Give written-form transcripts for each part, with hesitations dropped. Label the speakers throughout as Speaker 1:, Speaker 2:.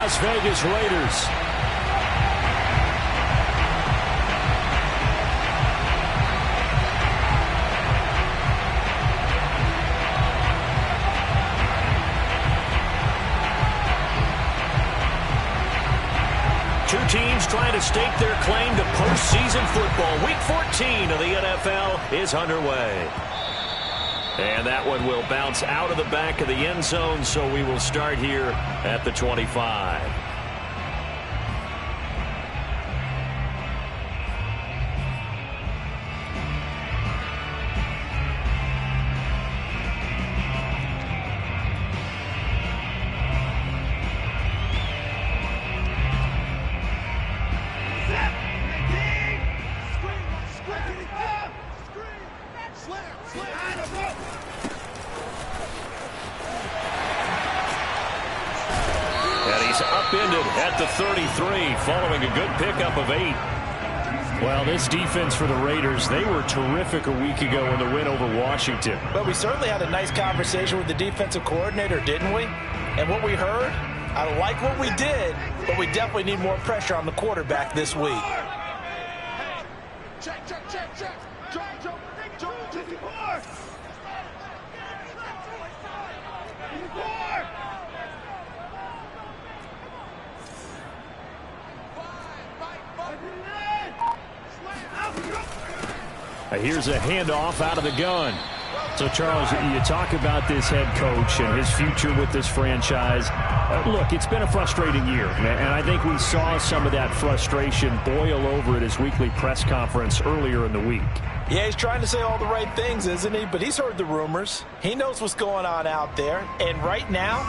Speaker 1: Las Vegas Raiders. Two teams trying to stake their claim to postseason football. Week 14 of the NFL is underway. And that one will bounce out of the back of the end zone, so we will start here at the 25. Upended at the 33 following a good pickup of 8.
Speaker 2: Well, this defense for the Raiders, they were terrific a week ago in the win over Washington.
Speaker 3: But we certainly had a nice conversation with the defensive coordinator, didn't we? And what we heard, I like what we did, but we definitely need more pressure on the quarterback this week.
Speaker 4: Check, check, check, check. Jump.
Speaker 2: Here's a handoff out of the gun. So, Charles, you talk about this head coach and his future with this franchise. Look, it's been a frustrating year, and I think we saw some of that frustration boil over at his weekly press conference earlier in the week.
Speaker 3: Yeah, he's trying to say all the right things, isn't he? But he's heard the rumors. He knows what's going on out there. And right now,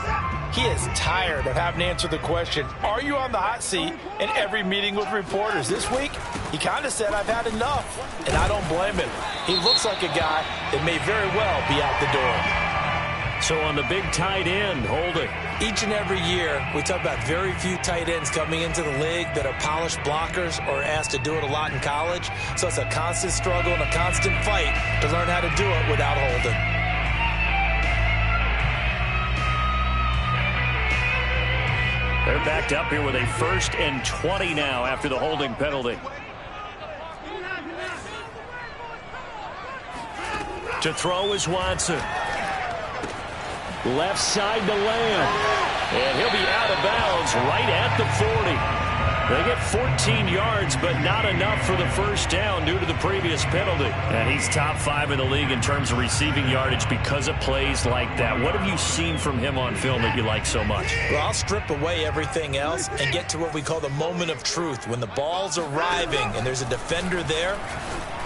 Speaker 3: he is tired of having to answer the question, are you on the hot seat in every meeting with reporters? This week, he kind of said, I've had enough. And I don't blame him. He looks like a guy that may very well be out the door.
Speaker 1: So on the big tight end, hold it.
Speaker 3: Each and every year, we talk about very few tight ends coming into the league that are polished blockers or asked to do it a lot in college. So it's a constant struggle and a constant fight to learn how to do it without holding.
Speaker 1: They're backed up here with a 1st and 20 now after the holding penalty. To throw is Watson. Left side to Lamb. And he'll be out of bounds right at the 40. They get 14 yards, but not enough for the first down due to the previous penalty.
Speaker 2: And he's top 5 in the league in terms of receiving yardage because of plays like that. What have you seen from him on film that you like so much?
Speaker 3: Well, I'll strip away everything else and get to what we call the moment of truth. When the ball's arriving and there's a defender there,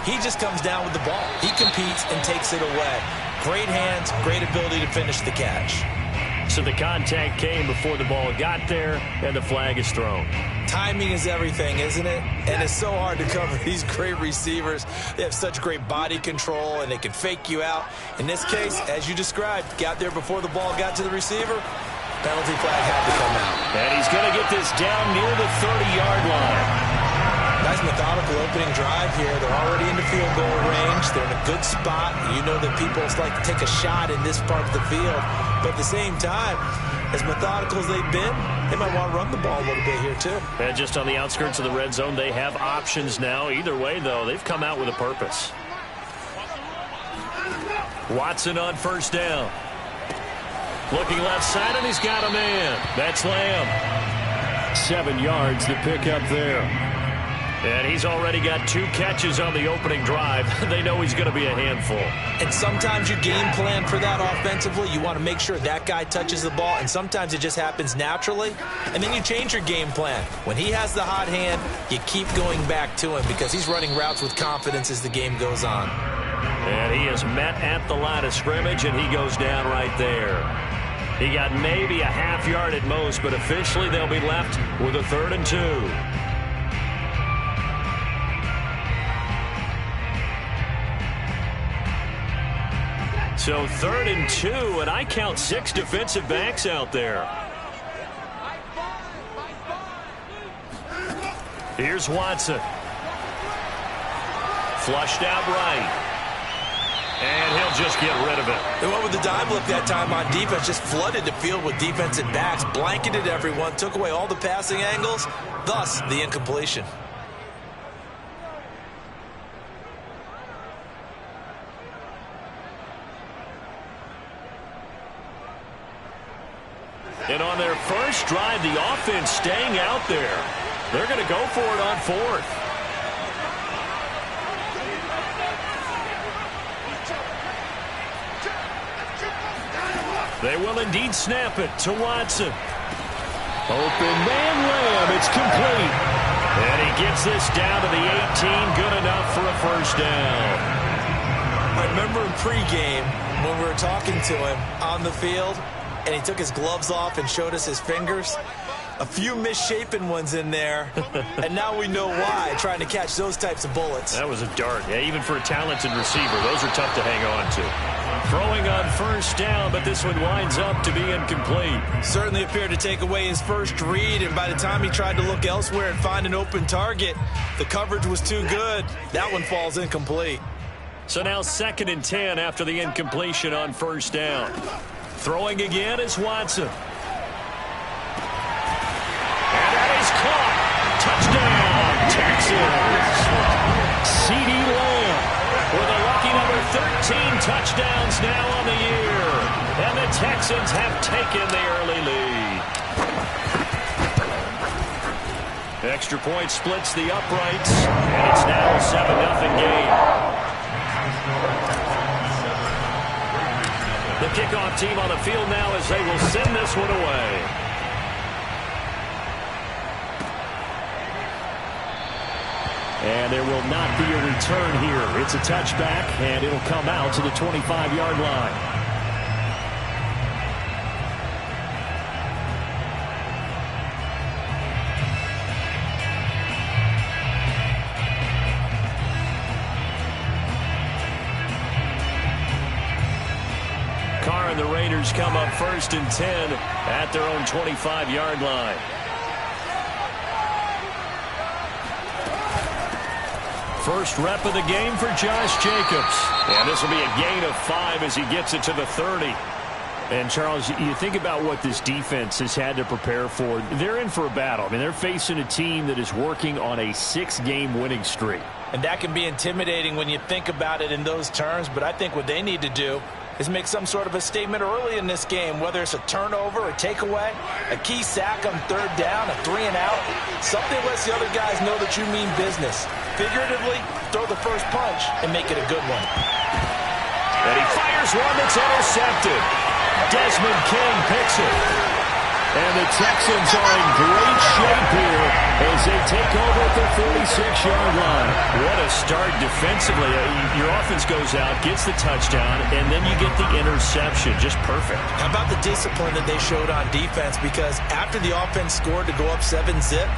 Speaker 3: he just comes down with the ball. He competes and takes it away. Great hands, great ability to finish the catch.
Speaker 1: So the contact came before the ball got there, and the flag is thrown.
Speaker 3: Timing is everything, isn't it? And it's so hard to cover these great receivers. They have such great body control, and they can fake you out. In this case, as you described, got there before the ball got to the receiver. Penalty flag had to come out.
Speaker 1: And he's going to get this down near the 30-yard line.
Speaker 3: Nice methodical opening drive here. They're already into field goal range. They're in a good spot. You know that people like to take a shot in this part of the field. But at the same time, as methodical as they've been, they might want to run the ball a little bit here too.
Speaker 1: And just on the outskirts of the red zone, they have options now. Either way, though, they've come out with a purpose. Watson on 1st down. Looking left side, and he's got a man. That's Lamb.
Speaker 2: 7 yards to pick up there.
Speaker 1: And he's already got 2 catches on the opening drive. They know he's going to be a handful.
Speaker 3: And sometimes you game plan for that offensively. You want to make sure that guy touches the ball, and sometimes it just happens naturally. And then you change your game plan. When he has the hot hand, you keep going back to him because he's running routes with confidence as the game goes on.
Speaker 1: And he is met at the line of scrimmage, and he goes down right there. He got maybe a half yard at most, but officially they'll be left with a 3rd and 2. So 3rd and 2, and I count 6 defensive backs out there. Here's Watson. Flushed out right. And he'll just get rid of it.
Speaker 3: They went with the dime look that time on defense, just flooded the field with defensive backs, blanketed everyone, took away all the passing angles, thus the incompletion.
Speaker 1: And on their first drive, the offense staying out there. They're going to go for it on fourth. They will indeed snap it to Watson. Open man layup. It's complete. And he gets this down to the 18. Good enough for a first down.
Speaker 3: I remember in pregame when we were talking to him on the field, and he took his gloves off and showed us his fingers. A few misshapen ones in there, and now we know why, trying to catch those types of bullets.
Speaker 1: That was a dart. Yeah, even for a talented receiver, those are tough to hang on to. Throwing on first down, but this one winds up to be incomplete.
Speaker 3: Certainly appeared to take away his first read, and by the time he tried to look elsewhere and find an open target, the coverage was too good. That one falls incomplete.
Speaker 1: So now 2nd and 10 after the incompletion on first down. Throwing again is Watson. And that is caught. Touchdown, Texans. CeeDee Lamb with a lucky number 13 touchdowns now on the year. And the Texans have taken the early lead. Extra point splits the uprights, and it's now a 7-0 game. The kickoff team on the field now as they will send this one away.
Speaker 2: And there will not be a return here. It's a touchback, and it'll come out to the 25-yard line.
Speaker 1: Carr and the Raiders come up 1st and 10 at their own 25-yard line. First rep of the game for Josh Jacobs. And this will be a gain of 5 as he gets it to the 30.
Speaker 2: And, Charles, you think about what this defense has had to prepare for. They're in for a battle. I mean, they're facing a team that is working on a 6-game winning streak.
Speaker 3: And that can be intimidating when you think about it in those terms, but I think what they need to do is make some sort of a statement early in this game, whether it's a turnover, a takeaway, a key sack on 3rd down, a 3-and-out. Something lets the other guys know that you mean business. Figuratively, throw the first punch and make it a good one.
Speaker 1: And he fires one that's intercepted. Desmond King picks it.
Speaker 2: And the Texans are in great shape here as they take over at the 46-yard line.
Speaker 1: What a start defensively. Your offense goes out, gets the touchdown, and then you get the interception. Just perfect.
Speaker 3: How about the discipline that they showed on defense? Because after the offense scored to go up 7-zip,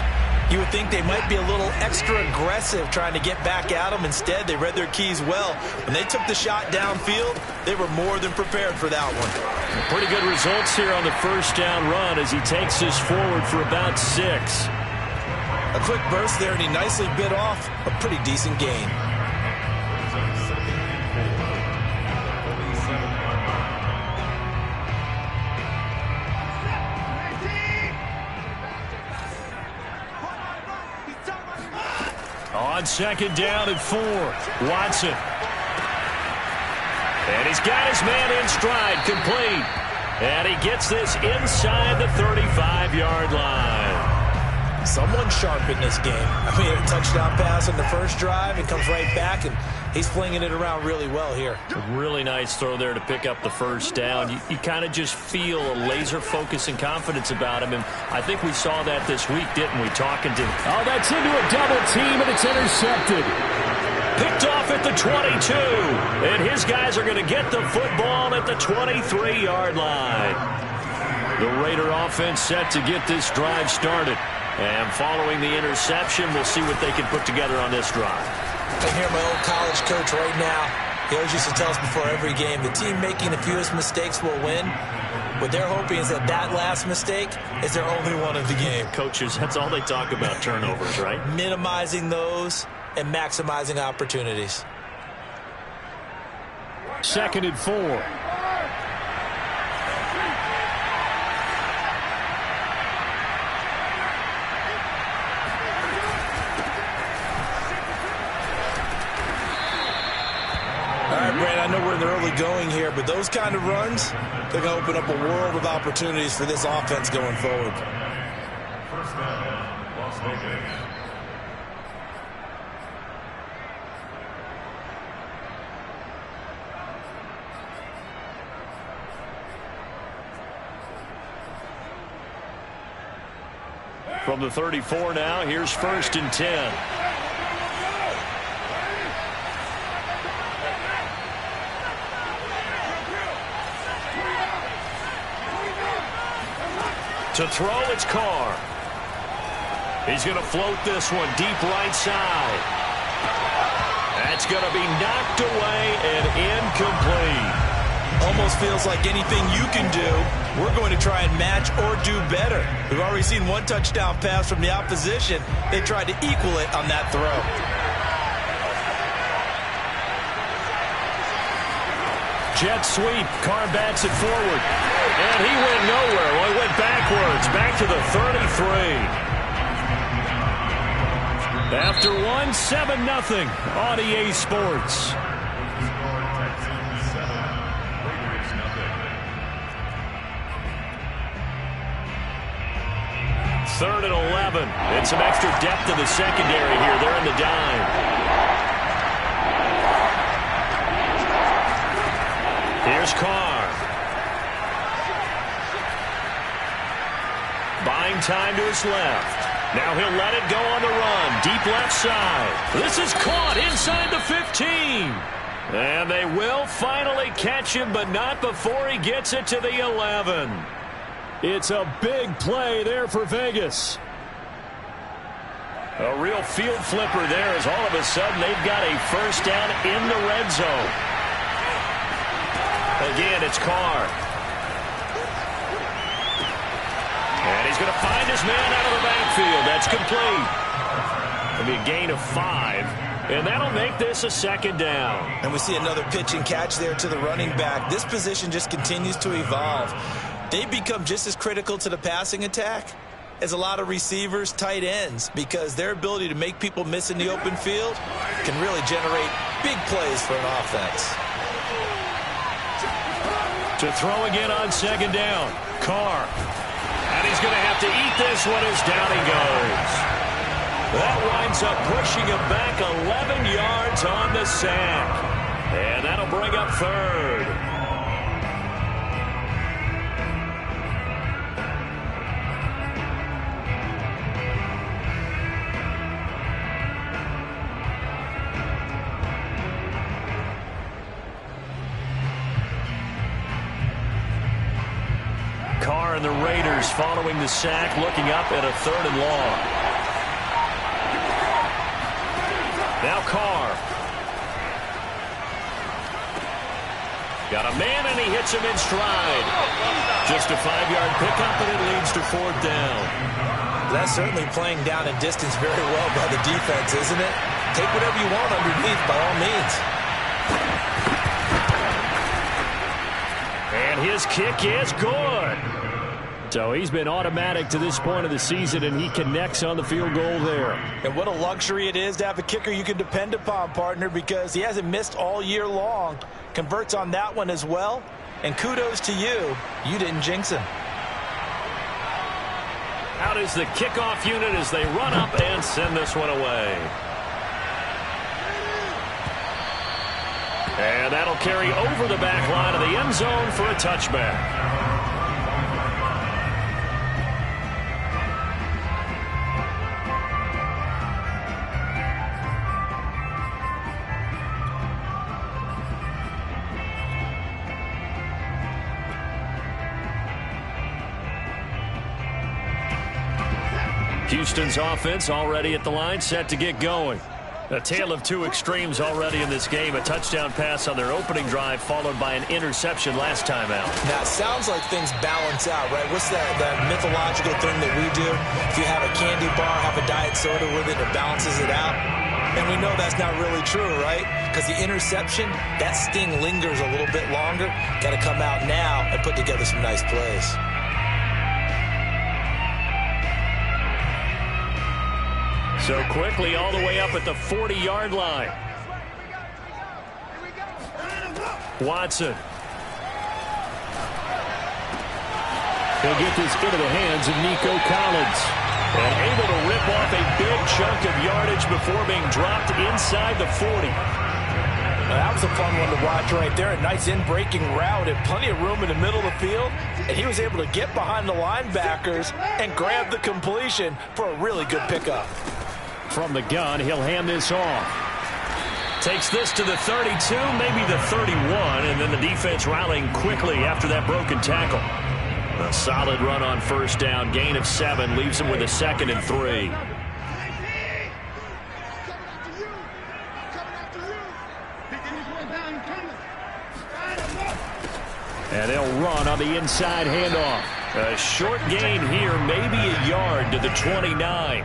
Speaker 3: you would think they might be a little extra aggressive trying to get back at them. Instead, they read their keys well. When they took the shot downfield, they were more than prepared for that one.
Speaker 1: Pretty good results here on the first down run as he takes this forward for about 6.
Speaker 3: A quick burst there, and he nicely bit off a pretty decent gain.
Speaker 1: On 2nd down and 4, Watson. And he's got his man in stride, complete. And he gets this inside the 35-yard line.
Speaker 3: Someone sharp in this game. I mean, a touchdown pass on the first drive. It comes right back, and he's flinging it around really well here.
Speaker 1: A really nice throw there to pick up the first down. You kind of just feel a laser focus and confidence about him, and I think we saw that this week, didn't we, talking to him.
Speaker 2: Oh, that's into a double team, and it's intercepted.
Speaker 1: Picked off at the 22, and his guys are going to get the football at the 23-yard line. The Raider offense set to get this drive started. And following the interception, we'll see what they can put together on this drive.
Speaker 3: I hear my old college coach right now. He always used to tell us before every game, the team making the fewest mistakes will win. What they're hoping is that that last mistake is their only one of the game.
Speaker 1: Coaches, that's all they talk about, turnovers, right?
Speaker 3: Minimizing those and maximizing opportunities.
Speaker 2: 2nd and 4.
Speaker 3: Brandon, I know we're in the early going here, but those kind of runs, they're going to open up a world of opportunities for this offense going forward.
Speaker 5: First down, Las Vegas.
Speaker 1: From the 34 now, here's 1st and 10. To throw, it's Carr. He's going to float this one deep right side. That's going to be knocked away and incomplete.
Speaker 3: Almost feels like anything you can do, we're going to try and match or do better. We've already seen one touchdown pass from the opposition. They tried to equal it on that throw.
Speaker 2: Jet sweep. Carr bats it forward. And he went nowhere. Well, he went backwards. Back to the 33. After one, 7-0 on EA Sports. 3rd and 11. And some extra depth in the secondary here. They're in the dime. Here's Carr. Buying time to his left. Now he'll let it go on the run. Deep left side. This is caught inside the 15. And they will finally catch him, but not before he gets it to the 11. It's a big play there for Vegas. A real field flipper there as all of a sudden they've got a first down in the red zone. Again, it's Carr. And he's going to find his man out of the backfield. That's complete. It'll be a gain of 5. And that'll make this a 2nd down.
Speaker 3: And we see another pitch and catch there to the running back. This position just continues to evolve. They become just as critical to the passing attack as a lot of receivers, tight ends, because their ability to make people miss in the open field can really generate big plays for an offense.
Speaker 2: To throw again on 2nd down. Carr. And he's going to have to eat this one as down he goes. That winds up pushing him back 11 yards on the sack. And that'll bring up 3rd. Carr and the Raiders following the sack, looking up at a 3rd and long. Now Carr. Got a man and he hits him in stride. Just a 5-yard pickup and it leads to 4th down.
Speaker 3: That's certainly playing down and distance very well by the defense, isn't it? Take whatever you want underneath by all means.
Speaker 2: And his kick is good. So he's been automatic to this point of the season, and he connects on the field goal there.
Speaker 3: And what a luxury it is to have a kicker you can depend upon, partner, because he hasn't missed all year long. Converts on that one as well. And kudos to you. You didn't jinx him.
Speaker 1: Out is the kickoff unit as they run up and send this one away. And that'll carry over the back line of the end zone for a touchback. Houston's offense already at the line, set to get going. A tale of two extremes already in this game. A touchdown pass on their opening drive, followed by an interception last time out.
Speaker 3: Now, it sounds like things balance out, right? What's that mythological thing that we do? If you have a candy bar, have a diet soda with it, it balances it out. And we know that's not really true, right? Because the interception, that sting lingers a little bit longer. Got to come out now and put together some nice plays.
Speaker 2: So quickly all the way up at the 40-yard line. Watson. He'll get this into the hands of Nico Collins. And able to rip off a big chunk of yardage before being dropped inside the 40.
Speaker 3: That was a fun one to watch right there. A nice in-breaking route and plenty of room in the middle of the field. And he was able to get behind the linebackers and grab the completion for a really good pickup.
Speaker 2: From the gun, he'll hand this off. Takes this to the 32, maybe the 31, and then the defense rallying quickly after that broken tackle. A solid run on first down, gain of 7, leaves him with a 2nd and 3. And they'll run on the inside handoff. A short gain here, maybe a yard to the 29.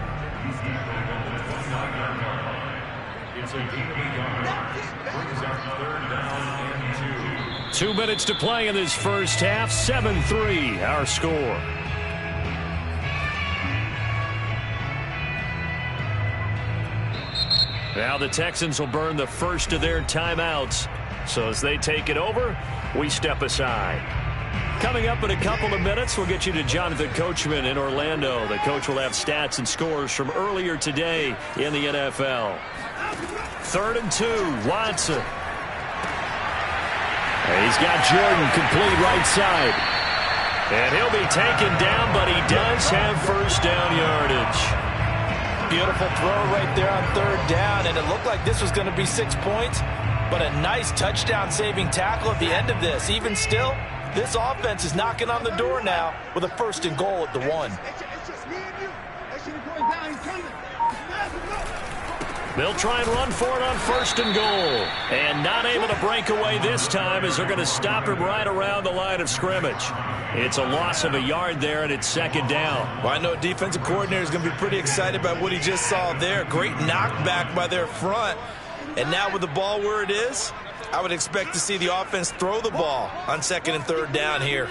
Speaker 5: It's a gain of a yard. Brings up 3rd down and 2.
Speaker 2: 2 minutes to play in this first half. 7-3, our score. Now the Texans will burn the first of their timeouts. So as they take it over, we step aside. Coming up in a couple of minutes, we'll get you to Jonathan Coachman in Orlando. The coach will have stats and scores from earlier today in the NFL. 3rd and 2, Watson. He's got Jordan complete right side. And he'll be taken down, but he does have first down yardage.
Speaker 3: Beautiful throw right there on 3rd down, and it looked like this was going to be 6 points, but a nice touchdown-saving tackle at the end of this. Even still, this offense is knocking on the door now with a 1st and goal at the 1.
Speaker 2: They'll try and run for it on 1st and goal. And not able to break away this time as they're going to stop him right around the line of scrimmage. It's a loss of a yard there, and it's 2nd down.
Speaker 3: Well, I know defensive coordinator is going to be pretty excited about what he just saw there. Great knockback by their front. And now with the ball where it is, I would expect to see the offense throw the ball on 2nd and 3rd down here.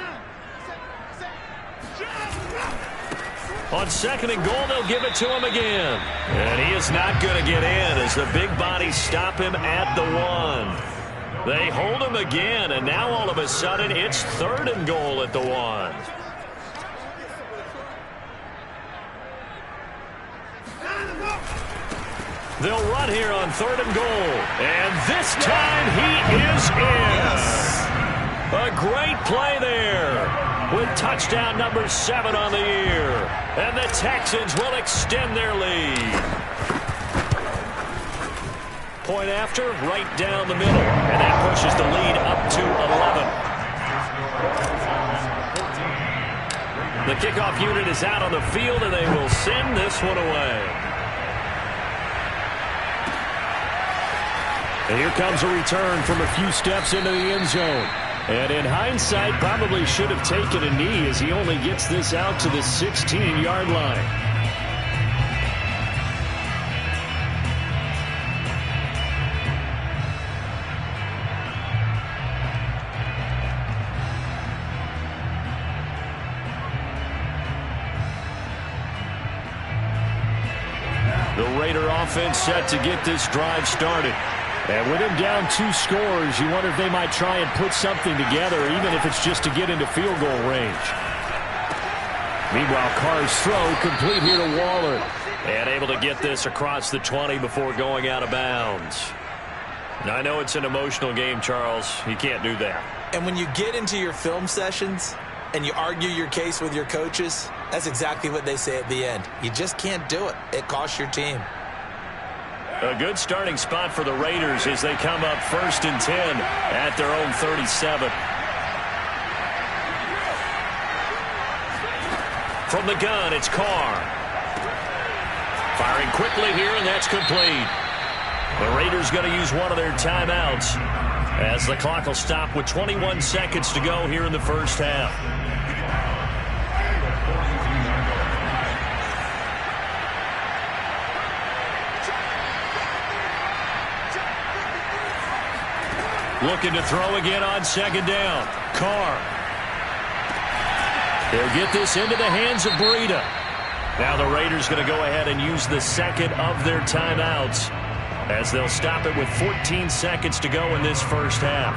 Speaker 2: On 2nd and goal, they'll give it to him again. And he is not going to get in as the big bodies stop him at the 1. They hold him again, and now all of a sudden it's 3rd and goal at the 1. They'll run here on 3rd and goal. And this time he is in.
Speaker 3: Yes.
Speaker 2: A great play there with touchdown number 7 on the year. And the Texans will extend their lead. Point after, right down the middle. And that pushes the lead up to 11. The kickoff unit is out on the field, and they will send this one away. And here comes a return from a few steps into the end zone. And in hindsight, probably should have taken a knee as he only gets this out to the 16-yard line. The Raider offense set to get this drive started. And with him down 2 scores, you wonder if they might try and put something together, even if it's just to get into field goal range. Meanwhile, Carr's throw complete here to Waller. And able to get this across the 20 before going out of bounds. Now, I know it's an emotional game, Charles. You can't do that.
Speaker 3: And when you get into your film sessions and you argue your case with your coaches, that's exactly what they say at the end. You just can't do it. It costs your team.
Speaker 2: A good starting spot for the Raiders as they come up 1st and 10 at their own 37. From the gun, it's Carr. Firing quickly here, and that's complete. The Raiders going to use one of their timeouts as the clock will stop with 21 seconds to go here in the first half. Looking to throw again on second down. Carr. They'll get this into the hands of Breida. Now the Raiders going to go ahead and use the second of their timeouts as they'll stop it with 14 seconds to go in this first half.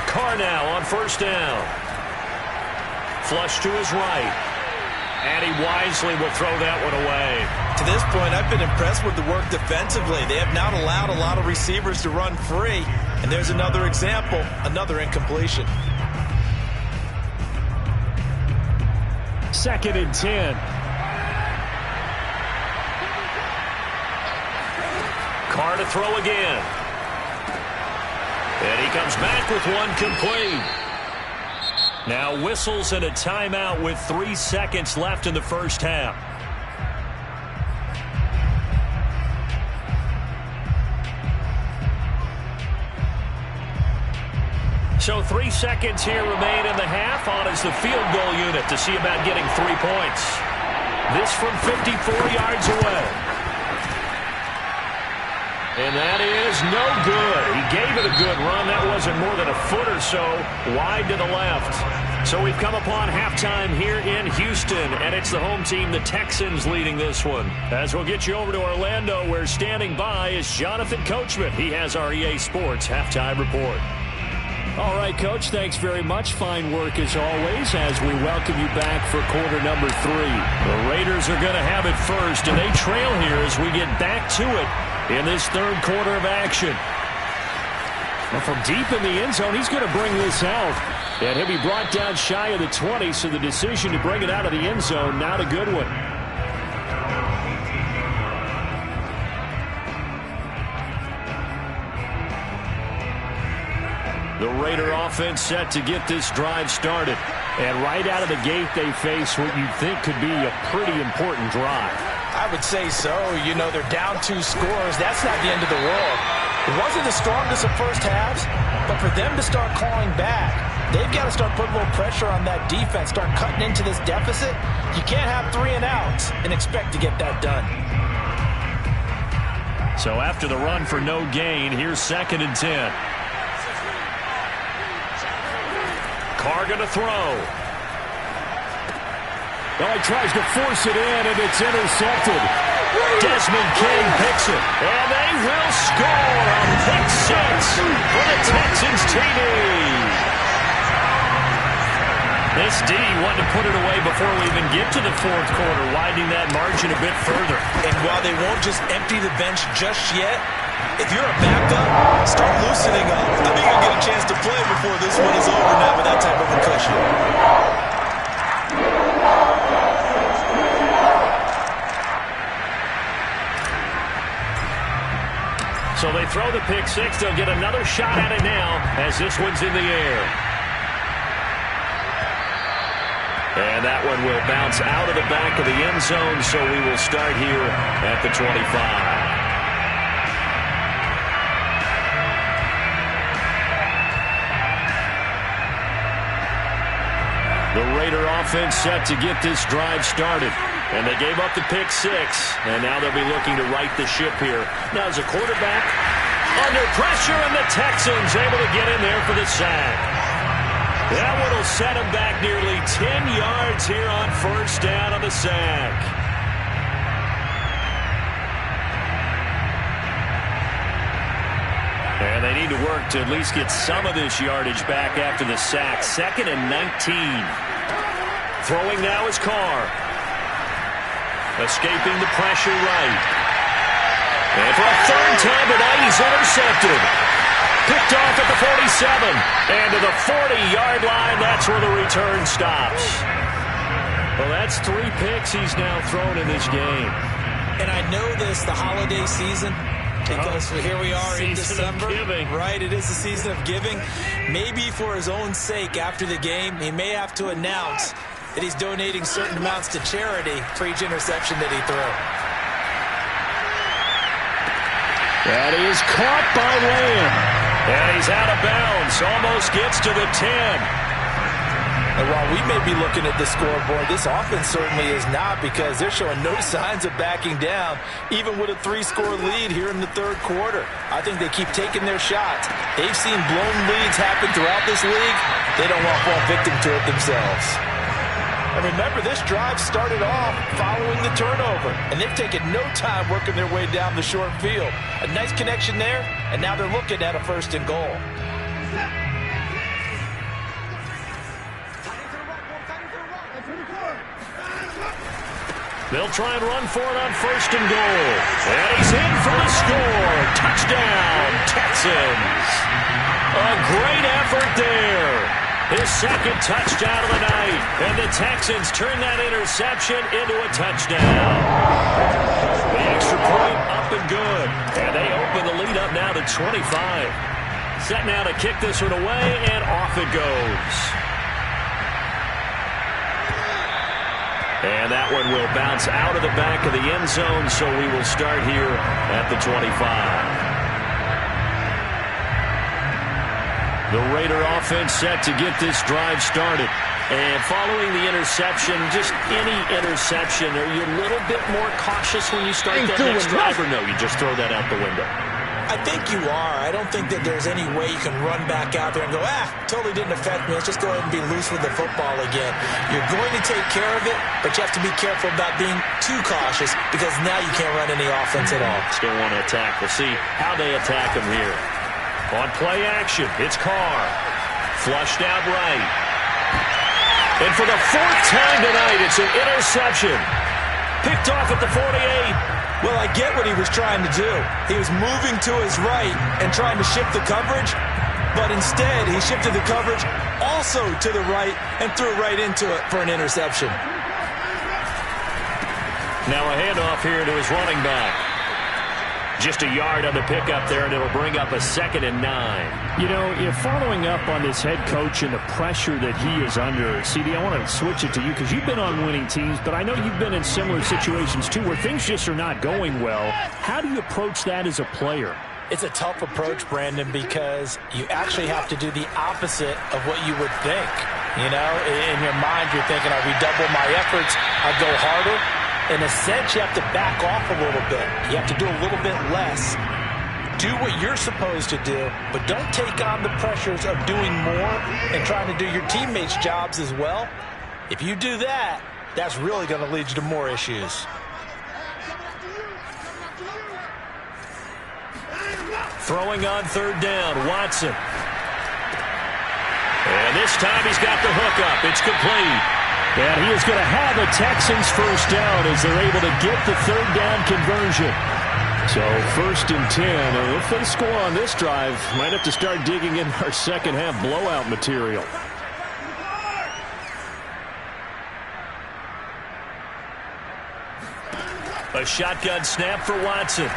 Speaker 2: Carr now on first down. Flush to his right. And he wisely will throw that one away.
Speaker 3: To this point, I've been impressed with the work defensively. They have not allowed a lot of receivers to run free. And there's another example, another incompletion.
Speaker 2: 2nd and 10. Carr to throw again. And he comes back with one complete. Now whistles and a timeout with 3 seconds left in the first half. So 3 seconds here remain in the half. On is the field goal unit to see about getting 3 points. This from 54 yards away. And that is no good. He gave it a good run. That wasn't more than a foot or so wide to the left. So we've come upon halftime here in Houston, and it's the home team, the Texans, leading this one. As we'll get you over to Orlando, where standing by is Jonathan Coachman. He has our EA Sports halftime report. All right, Coach, thanks very much. Fine work as always as we welcome you back for quarter number 3. The Raiders are going to have it first, and they trail here as we get back to it in this third quarter of action. Well, from deep in the end zone, he's going to bring this out. And he'll be brought down shy of the 20, so the decision to bring it out of the end zone, not a good one. The Raider offense set to get this drive started. And right out of the gate, they face what you'd think could be a pretty important drive.
Speaker 3: I would say so. You know, they're down 2 scores. That's not the end of the world. It wasn't the strongest of first halves, but for them to start clawing back, they've got to start putting a little pressure on that defense, start cutting into this deficit. You can't have 3 and outs and expect to get that done.
Speaker 2: So after the run for no gain, here's 2nd and 10. Carr going to throw.
Speaker 6: Well, he tries to force it in, and it's intercepted.
Speaker 2: Desmond King picks it, and they will score a pick 6 for the Texans TD. This D wanted to put it away before we even get to the fourth quarter, widening that margin a bit further.
Speaker 3: And while they won't just empty the bench just yet, if you're a backup, start loosening up. I think you'll get a chance to play before this one is over now with that type of a cushion.
Speaker 2: So they throw the pick 6. They'll get another shot at it now as this one's in the air. And that one will bounce out of the back of the end zone, so we will start here at the 25. The Raider offense set to get this drive started. And they gave up the pick 6, and now they'll be looking to right the ship here. Now as a quarterback, under pressure, and the Texans able to get in there for the sack. That one will set him back nearly 10 yards here on first down on the sack. And they need to work to at least get some of this yardage back after the sack. 2nd and 19. Throwing now is Carr. Escaping the pressure right. And for a third time tonight, he's intercepted. Picked off at the 47. And to the 40-yard line, that's where the return stops. Well, that's 3 picks he's now thrown in this game.
Speaker 3: And I know this, the holiday season, because here we are in December. Right, it is the season of giving. Maybe for his own sake after the game, he may have to announce that he's donating certain amounts to charity for each interception that he threw.
Speaker 6: That is caught by Lamb.
Speaker 1: And he's out of bounds. Almost gets to the 10.
Speaker 3: And while we may be looking at the scoreboard, this offense certainly is not, because they're showing no signs of backing down, even with a 3-score lead here in the third quarter. I think they keep taking their shots. They've seen blown leads happen throughout this league. They don't want to fall victim to it themselves. And remember, this drive started off following the turnover, and they've taken no time working their way down the short field. A nice connection there, and now they're looking at a 1st and goal.
Speaker 1: They'll try and run for it on 1st and goal. And he's in for the score. Touchdown, Texans. A great effort there. His 2nd touchdown of the night. And the Texans turn that interception into a touchdown. The extra point up and good. And they open the lead up now to 25. Set now to kick this one away, and off it goes. And that one will bounce out of the back of the end zone, so we will start here at the 25. The Raider offense set to get this drive started. And following the interception, just any interception, are you a little bit more cautious when you start that next drive, or no, you just throw that out the window?
Speaker 3: I think you are. I don't think that there's any way you can run back out there and go, totally didn't affect me. Let's just go ahead and be loose with the football again. You're going to take care of it, but you have to be careful about being too cautious, because now you can't run any offense at all.
Speaker 1: Still want to attack. We'll see how they attack him here. On play action, it's Carr. Flushed out right. And for the 4th time tonight, it's an interception. Picked off at the 48.
Speaker 3: Well, I get what he was trying to do. He was moving to his right and trying to shift the coverage, but instead he shifted the coverage also to the right and threw right into it for an interception.
Speaker 1: Now a handoff here to his running back. Just a yard on the pickup there, and it'll bring up a 2nd and 9.
Speaker 2: You know, if following up on this head coach and the pressure that he is under, CD, I want to switch it to you, because you've been on winning teams, but I know you've been in similar situations too where things just are not going well. How do you approach that as a player?
Speaker 3: It's a tough approach, Brandon, because you actually have to do the opposite of what you would think. You know, in your mind, you're thinking, I redouble my efforts, I go harder. In a sense, you have to back off a little bit. You have to do a little bit less. Do what you're supposed to do, but don't take on the pressures of doing more and trying to do your teammates' jobs as well. If you do that, that's really going to lead you to more issues.
Speaker 1: Throwing on 3rd down, Watson. And this time he's got the hook up. It's complete.
Speaker 2: And he is going to have a Texans 1st down as they're able to get the 3rd down conversion. So 1st and 10. And if they score on this drive, might have to start digging in our 2nd half blowout material.
Speaker 1: A shotgun snap for Watson.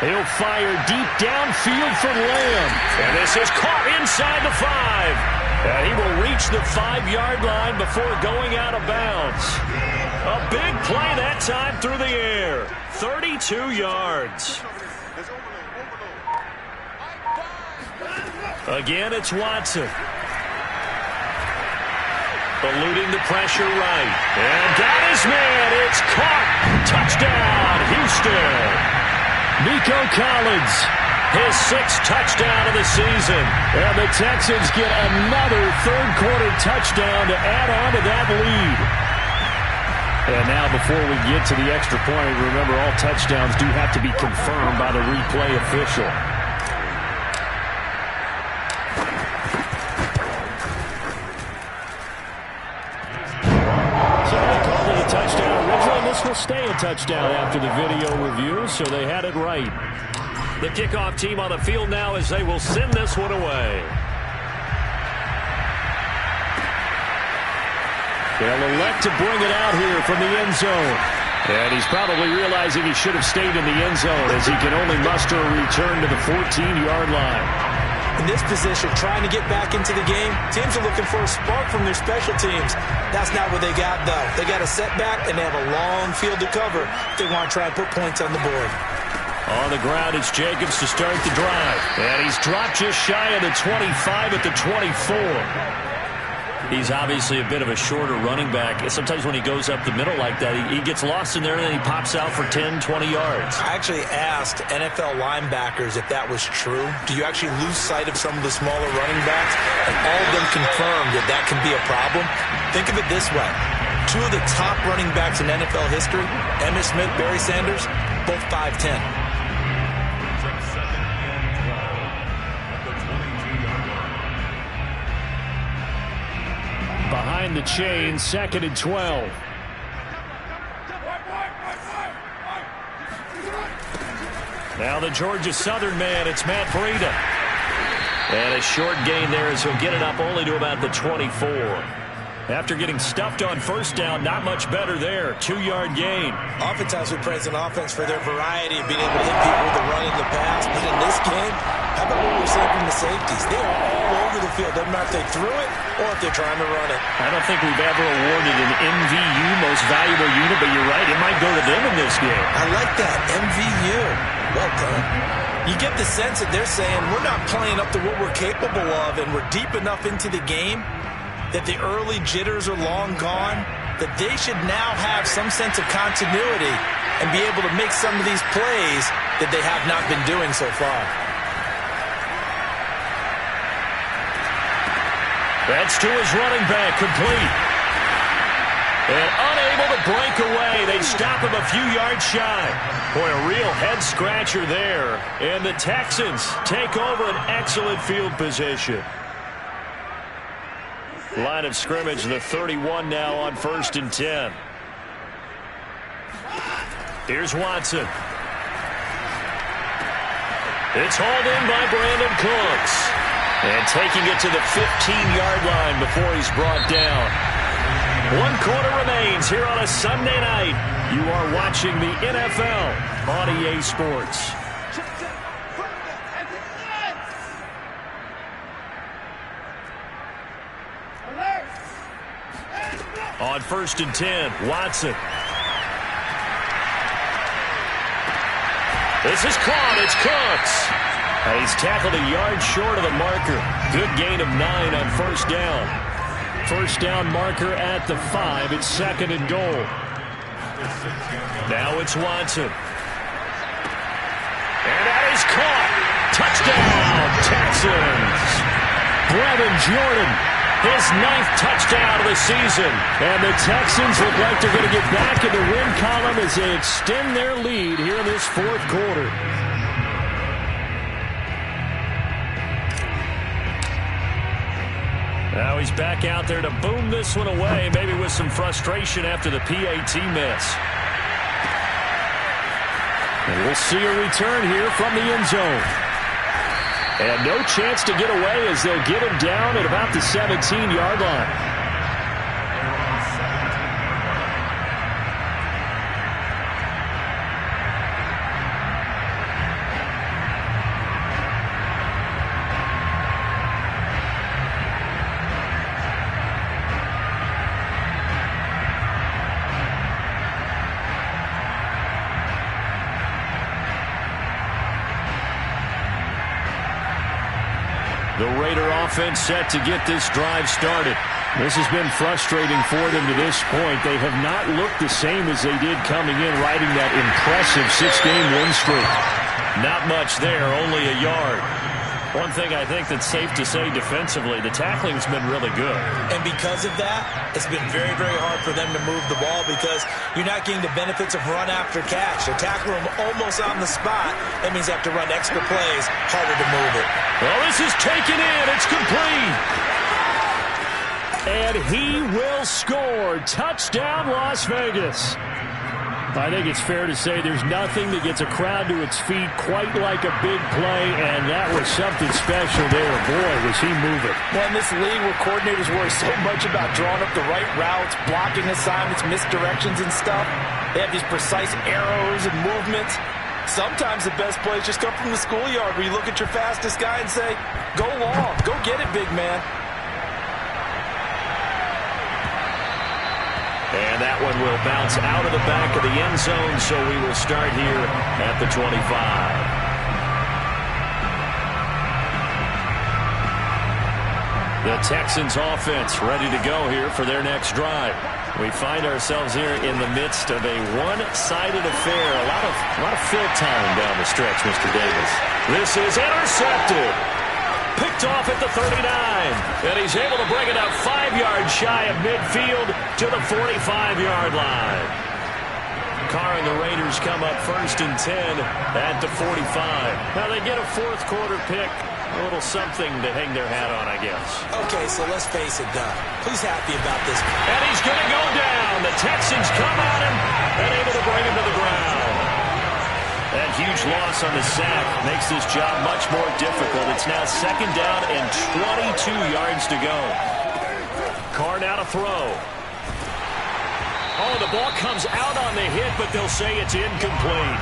Speaker 2: He'll fire deep downfield for Lamb.
Speaker 1: And this is caught inside the 5. And he will reach the 5-yard line before going out of bounds. A big play that time through the air. 32 yards. Again, it's Watson. Eluding the pressure right. And got his man. It's caught. Touchdown, Houston.
Speaker 2: Nico Collins.
Speaker 1: His 6th touchdown of the season.
Speaker 2: And the Texans get another 3rd-quarter touchdown to add on to that lead. And now before we get to the extra point, remember all touchdowns do have to be confirmed by the replay official. So they called it a touchdown originally, and this will stay a touchdown after the video review, so they had it right.
Speaker 1: The kickoff team on the field now as they will send this one away.
Speaker 2: They'll elect to bring it out here from the end zone. And he's probably realizing he should have stayed in the end zone as he can only muster a return to the 14-yard line.
Speaker 3: In this position, trying to get back into the game, teams are looking for a spark from their special teams. That's not what they got, though. They got a setback, and they have a long field to cover if they want to try and put points on the board.
Speaker 2: On the ground, it's Jacobs to start the drive. And he's dropped just shy of the 25 at the 24. He's obviously a bit of a shorter running back. Sometimes when he goes up the middle like that, he gets lost in there and then he pops out for 10, 20 yards.
Speaker 3: I actually asked NFL linebackers if that was true. Do you actually lose sight of some of the smaller running backs? And all of them confirmed that that can be a problem. Think of it this way. Two of the top running backs in NFL history, Emmitt Smith, Barry Sanders, both 5'10".
Speaker 2: Behind the chain, 2nd and 12. Now the Georgia Southern man, it's Matt Breida. And a short gain there as he'll get it up only to about the 24. After getting stuffed on first down, not much better there. 2-yard gain.
Speaker 3: Oftentimes we praise an offense for their variety of being able to hit people with the run and the pass. But in this game, how about what we're seeing from the safeties? They are all over the field. Doesn't matter if they threw it or if they're trying to run it.
Speaker 2: I don't think we've ever awarded an MVU, most valuable unit, but you're right. It might go to them in this game.
Speaker 3: I like that. MVU. Well done. You get the sense that they're saying we're not playing up to what we're capable of and we're deep enough into the game that the early jitters are long gone, that they should now have some sense of continuity and be able to make some of these plays that they have not been doing so far.
Speaker 2: That's to his running back, complete. And unable to break away. They stop him a few yards shy. Boy, a real head-scratcher there. And the Texans take over an excellent field position. Line of scrimmage, the 31 now on 1st and 10. Here's Watson. It's hauled in by Brandon Cooks. And taking it to the 15-yard line before he's brought down. 1 quarter remains here on a Sunday night. You are watching the NFL on EA Sports. On 1st and 10, Watson. This is caught. It's Cooks. And he's tackled a yard short of the marker. Good gain of 9 on 1st down. 1st down marker at the 5. It's 2nd and goal. Now it's Watson. And that is caught. Touchdown, Texans. Brevin Jordan, his 9th touchdown of the season. And the Texans look like they're going to get back in the win column as they extend their lead here in this 4th quarter. Now he's back out there to boom this one away, maybe with some frustration after the PAT miss. And we'll see a return here from the end zone. And no chance to get away as they'll get him down at about the 17-yard line. The Raider offense set to get this drive started. This has been frustrating for them to this point. They have not looked the same as they did coming in, riding that impressive 6-game win streak. Not much there, only a yard. One thing I think that's safe to say defensively, the tackling's been really good.
Speaker 3: And because of that, it's been very, very hard for them to move the ball because you're not getting the benefits of run after catch. They tackle them almost on the spot. That means they have to run extra plays, harder to move it.
Speaker 2: Well, this is taken in. It's complete. And he will score. Touchdown, Las Vegas. I think it's fair to say there's nothing that gets a crowd to its feet quite like a big play, and that was something special there. Boy, was he moving.
Speaker 3: Well, in this league where coordinators worry so much about drawing up the right routes, blocking assignments, misdirections and stuff, they have these precise arrows and movements. Sometimes the best plays just come from the schoolyard where you look at your fastest guy and say, go long, go get it, big man.
Speaker 2: And
Speaker 1: And that one will bounce out of the back of the end zone, so we will start here at the 25. The Texans offense ready to go here for their next drive. We find ourselves here in the midst of a one-sided affair. A lot of fill time down the stretch, Mr. Davis. This is intercepted. Picked off at the 39. And he's able to bring it up 5 yards shy of midfield to the 45-yard line. Carr and the Raiders come up 1st and 10 at the 45. Now they get a fourth quarter pick. A little something to hang their hat on, I guess.
Speaker 3: Okay, so let's face it, Doug. Who's happy about this?
Speaker 1: And he's going to go down. The Texans come at him and able to bring him to the ground. That huge loss on the sack makes this job much more difficult. It's now 2nd down and 22 yards to go. Carr now to throw. Oh, the ball comes out on the hit, but they'll say it's incomplete.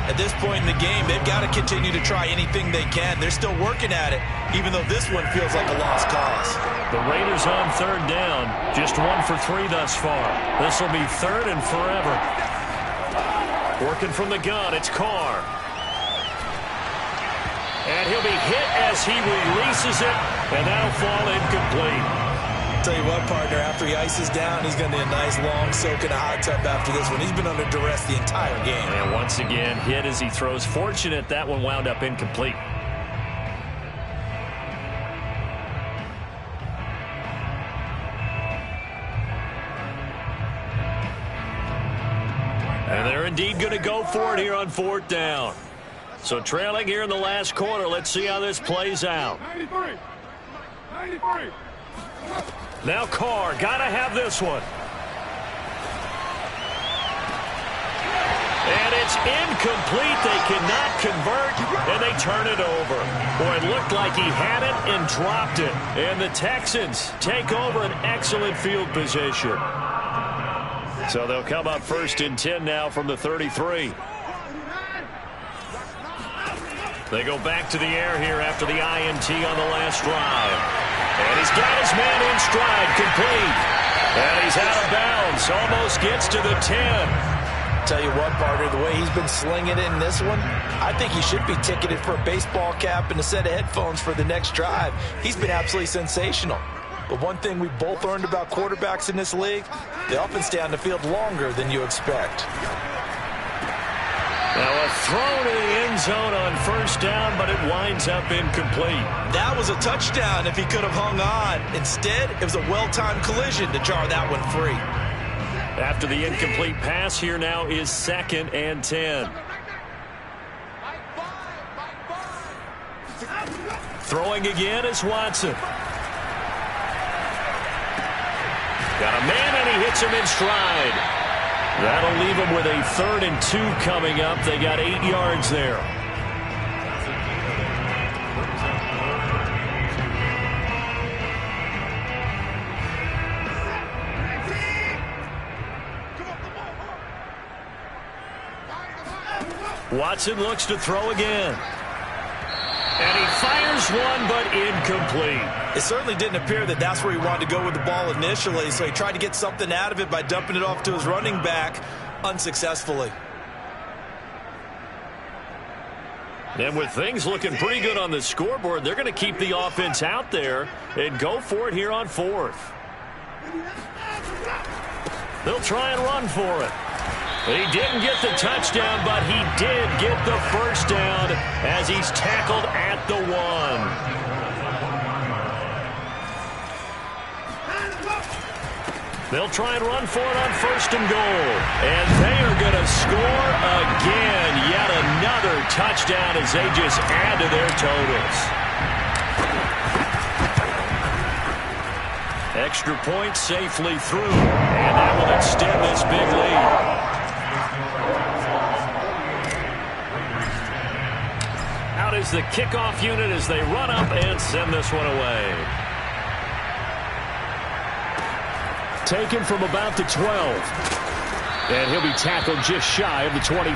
Speaker 3: At this point in the game, they've got to continue to try anything they can. They're still working at it, even though this one feels like a lost cause.
Speaker 1: The Raiders on 3rd down, just 1 for 3 thus far. This will be 3rd and forever. Working from the gun, it's Carr. And he'll be hit as he releases it, and that'll fall incomplete.
Speaker 3: Tell you what, partner, after he ices down, he's going to need a nice long soak in a hot tub after this one. He's been under duress the entire game.
Speaker 1: And once again, hit as he throws. Fortunate that one wound up incomplete. And they're indeed going to go for it here on 4th down. So trailing here in the last quarter. Let's see how this plays out.
Speaker 4: 93.
Speaker 1: Now Carr, gotta have this one. And it's incomplete. They cannot convert, and they turn it over. Boy, it looked like he had it and dropped it. And the Texans take over an excellent field position. So they'll come up 1st and 10 now from the 33. They go back to the air here after the INT on the last drive. And he's got his man in stride, complete. And he's out of bounds, almost gets to the 10.
Speaker 3: Tell you what, partner, the way he's been slinging it in this one, I think he should be ticketed for a baseball cap and a set of headphones for the next drive. He's been absolutely sensational. But one thing we both learned about quarterbacks in this league, they often stay on the field longer than you expect.
Speaker 1: Now a throw to the end zone on 1st down, but it winds up incomplete.
Speaker 3: That was a touchdown if he could have hung on. Instead, it was a well-timed collision to jar that one free.
Speaker 1: After the incomplete pass, here now is 2nd and 10. Throwing again is Watson. Got a man, and he hits him in stride. That'll leave them with a 3rd and 2 coming up. They got 8 yards there. Watson looks to throw again. And he fires one, but incomplete.
Speaker 3: It certainly didn't appear that that's where he wanted to go with the ball initially, so he tried to get something out of it by dumping it off to his running back unsuccessfully.
Speaker 1: And with things looking pretty good on the scoreboard, they're going to keep the offense out there and go for it here on 4th. They'll try and run for it. He didn't get the touchdown, but he did get the 1st down as he's tackled at the 1. They'll try and run for it on 1st and goal. And they are going to score again. Yet another touchdown as they just add to their totals. Extra point safely through. And that will extend this big lead. Out is the kickoff unit as they run up and send this one away.
Speaker 2: Taken from about the 12. And he'll be tackled just shy of the 25.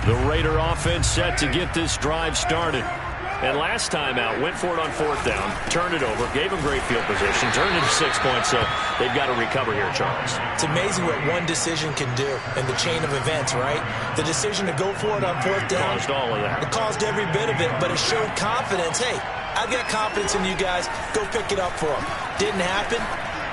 Speaker 2: The Raider offense set to get this drive started.
Speaker 1: And last time out, went for it on 4th down, turned it over, gave them great field position, turned into 6 points, so they've got to recover here, Charles.
Speaker 3: It's amazing what one decision can do in the chain of events, right? The decision to go for it on 4th down.
Speaker 1: Caused all of that.
Speaker 3: It caused every bit of it, but it showed confidence. Hey, I've got confidence in you guys. Go pick it up for them. Didn't happen.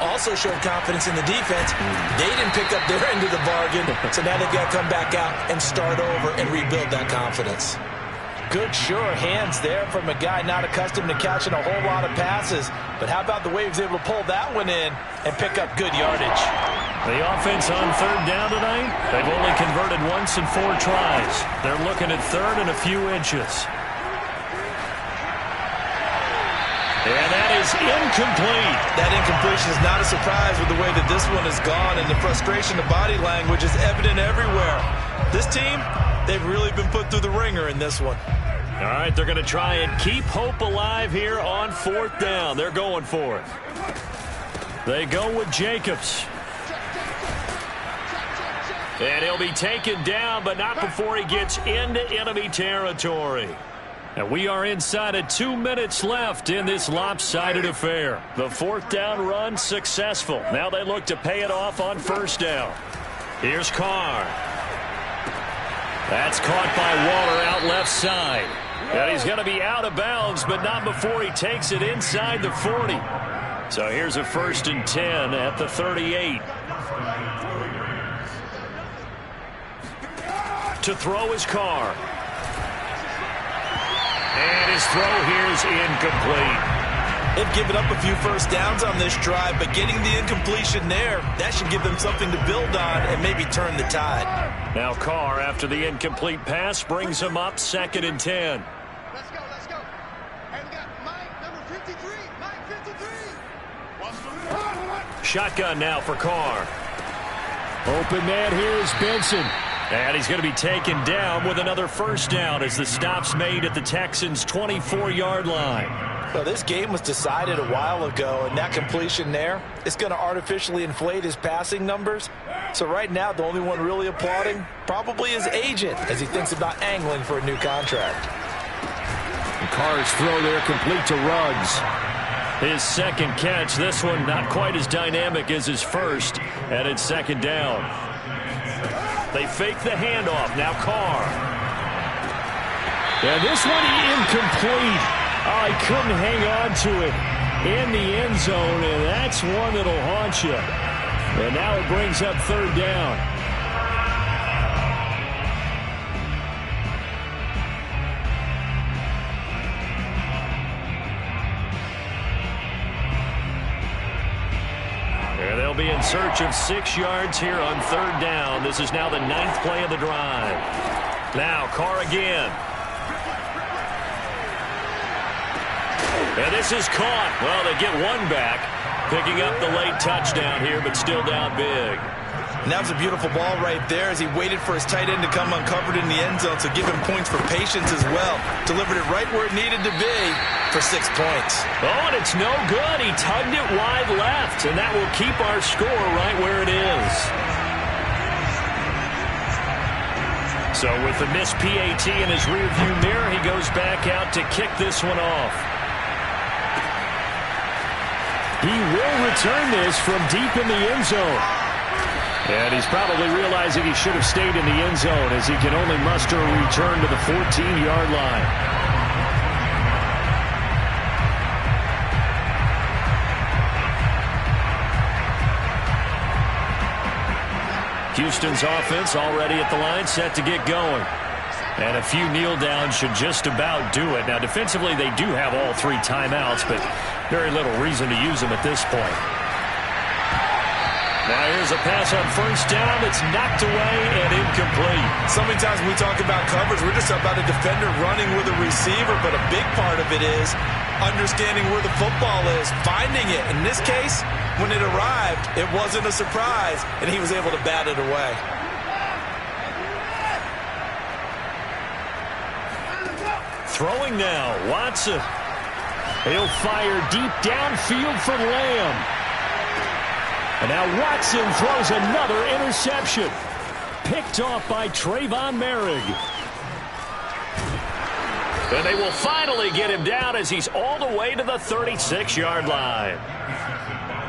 Speaker 3: Also showed confidence in the defense. They didn't pick up their end of the bargain, so now they've got to come back out and start over and rebuild that confidence. Good, sure hands there from a guy not accustomed to catching a whole lot of passes. But how about the way he was able to pull that one in and pick up good yardage?
Speaker 2: The offense on 3rd down tonight, they've only converted once in 4 tries. They're looking at 3rd and a few inches. And that is incomplete.
Speaker 3: That incompletion is not a surprise with the way that this one has gone, and the frustration, the body language is evident everywhere. This team, they've really been put through the ringer in this one.
Speaker 1: All right, they're going to try and keep hope alive here on 4th down. They're going for it.
Speaker 2: They go with Jacobs.
Speaker 1: And he'll be taken down, but not before he gets into enemy territory.
Speaker 2: And we are inside of 2 minutes left in this lopsided affair.
Speaker 1: The 4th down run successful. Now they look to pay it off on 1st down. Here's Carr. That's caught by Waller out left side. And he's going to be out of bounds, but not before he takes it inside the 40. So here's a 1st and 10 at the 38. To throw his Carr. And his throw here is incomplete.
Speaker 3: They've given up a few 1st downs on this drive, but getting the incompletion there, that should give them something to build on and maybe turn the tide.
Speaker 1: Now Carr, after the incomplete pass, brings him up 2nd and 10.
Speaker 4: Let's go, let's go. And we got Mike, number 53. Mike, 53.
Speaker 1: Shotgun now for Carr.
Speaker 2: Open man here is Benson.
Speaker 1: And he's going to be taken down with another 1st down as the stop's made at the Texans' 24-yard line.
Speaker 3: Well, this game was decided a while ago, and that completion there is going to artificially inflate his passing numbers. So right now, the only one really applauding probably his agent as he thinks about angling for a new contract.
Speaker 6: The Carr's throw there complete to Ruggs.
Speaker 1: His 2nd catch, this one not quite as dynamic as his 1st, and it's 2nd down. They fake the handoff. Now Carr.
Speaker 2: And this one incomplete. Oh, he couldn't hang on to it in the end zone, and that's one that'll haunt you. And now it brings up 3rd down.
Speaker 1: They'll be in search of 6 yards here on 3rd down. This is now the 9th play of the drive. Now Carr again. And this is caught. Well, they get one back, picking up the late touchdown here, but still down big.
Speaker 3: And that was a beautiful ball right there as he waited for his tight end to come uncovered in the end zone, so give him points for patience as well. Delivered it right where it needed to be for 6 points.
Speaker 1: Oh, and it's no good. He tugged it wide left, and that will keep our score right where it is. So with the missed PAT in his rearview mirror, he goes back out to kick this one off.
Speaker 2: He will return this from deep in the end zone.
Speaker 1: And he's probably realizing he should have stayed in the end zone as he can only muster a return to the 14-yard line. Houston's offense already at the line, set to get going. And a few kneel downs should just about do it. Now, defensively, they do have all 3 timeouts, but very little reason to use them at this point. Now here's a pass on 1st down. It's knocked away and incomplete.
Speaker 3: So many times when we talk about coverage, we're just about a defender running with a receiver, but a big part of it is understanding where the football is, finding it. In this case, when it arrived, it wasn't a surprise, and he was able to bat it away.
Speaker 1: Throwing now, Watson. He'll fire deep downfield for Lamb. And now Watson throws another interception. Picked off by Trayvon Merrick. And they will finally get him down as he's all the way to the 36-yard line.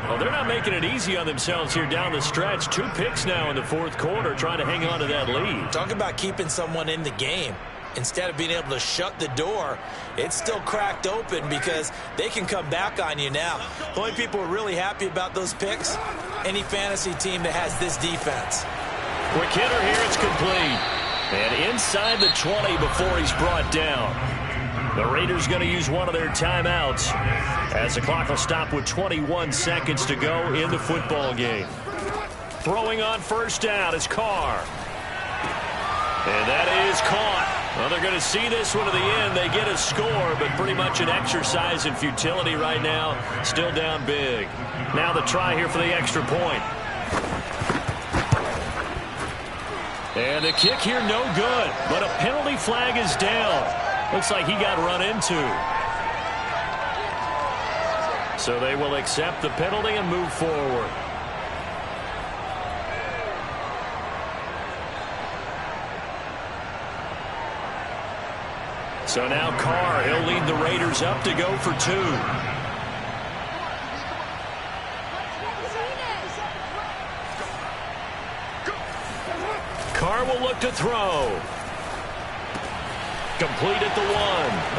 Speaker 1: Well, they're not making it easy on themselves here down the stretch. 2 picks now in the fourth quarter, trying to hang on to that lead.
Speaker 3: Talk about keeping someone in the game. Instead of being able to shut the door, it's still cracked open because they can come back on you now. The only people who are really happy about those picks, any fantasy team that has this defense.
Speaker 1: Quick hitter here, it's complete. And inside the 20 before he's brought down. The Raiders going to use one of their timeouts as the clock will stop with 21 seconds to go in the football game. Throwing on first down is Carr. And that is caught. Well, they're going to see this one to the end. They get a score, but pretty much an exercise in futility right now. Still down big. Now the try here for the extra point. And the kick here no good, but a penalty flag is down. Looks like he got run into. So they will accept the penalty and move forward. So now Carr, he'll lead the Raiders up to go for 2. Carr will look to throw. Complete at the 1.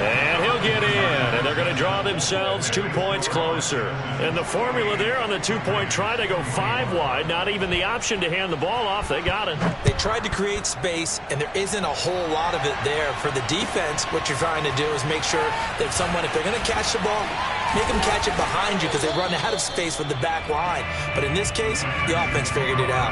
Speaker 1: And he'll get in. And they're going to draw themselves 2 points closer. And the formula there on the 2-point try to go 5 wide. Not even the option to hand the ball off. They got it.
Speaker 3: They tried to create space, and there isn't a whole lot of it there. For the defense, what you're trying to do is make sure that someone, if they're going to catch the ball, make them catch it behind you because they run out of space with the back line. But in this case, the offense figured it out.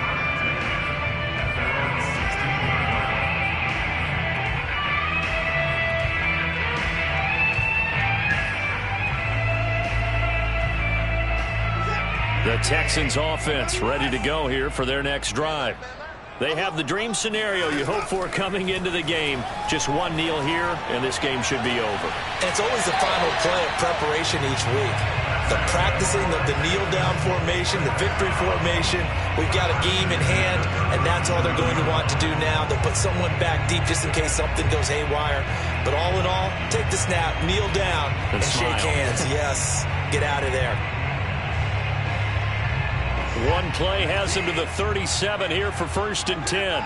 Speaker 1: The Texans offense ready to go here for their next drive. They have the dream scenario you hope for coming into the game. Just one kneel here, and this game should be over.
Speaker 3: And it's always the final play of preparation each week. The practicing of the kneel-down formation, the victory formation. We've got a game in hand, and that's all they're going to want to do now. They'll put someone back deep just in case something goes haywire. But all in all, take the snap, kneel down, and shake hands. Yes, get out of there.
Speaker 1: One play has him to the 37 here for 1st and 10.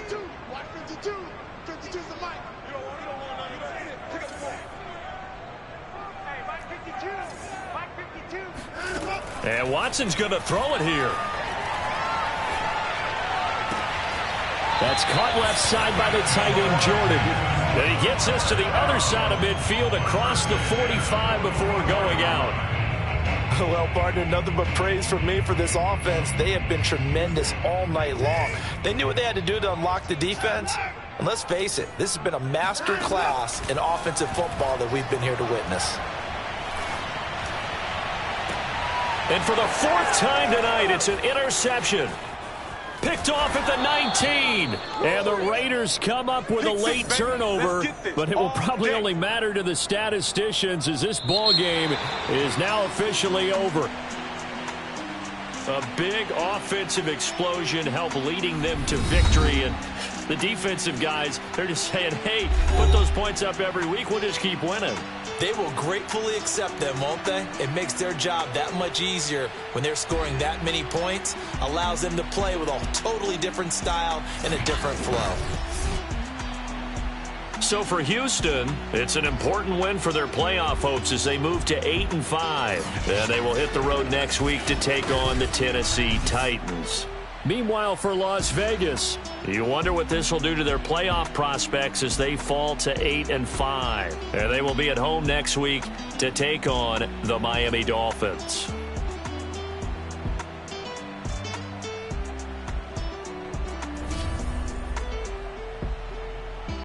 Speaker 4: 52. Watch 52. 52 is the mic. You don't want none. Pick up the ball. Hey, Mike 52. Mike 52.
Speaker 1: And Watson's going to throw it here. That's caught left side by the tight end, Jordan. And he gets this to the other side of midfield across the 45 before going out.
Speaker 3: Well, partner, nothing but praise from me for this offense. They have been tremendous all night long. They knew what they had to do to unlock the defense. And let's face it, this has been a master class in offensive football that we've been here to witness.
Speaker 1: And for the 4th time tonight, it's an interception. Picked off at the 19.
Speaker 2: And the Raiders come up with a late turnover, but it will probably only matter to the statisticians as this ball game is now officially over.
Speaker 1: A big offensive explosion helped leading them to victory. And the defensive guys, they're just saying, hey, put those points up every week. We'll just keep winning.
Speaker 3: They will gratefully accept them, won't they? It makes their job that much easier when they're scoring that many points. Allows them to play with a totally different style and a different flow.
Speaker 1: So for Houston, it's an important win for their playoff hopes as they move to 8-5. And they will hit the road next week to take on the Tennessee Titans.
Speaker 2: Meanwhile, for Las Vegas,
Speaker 1: you wonder what this will do to their playoff prospects as they fall to 8-5. And they will be at home next week to take on the Miami Dolphins.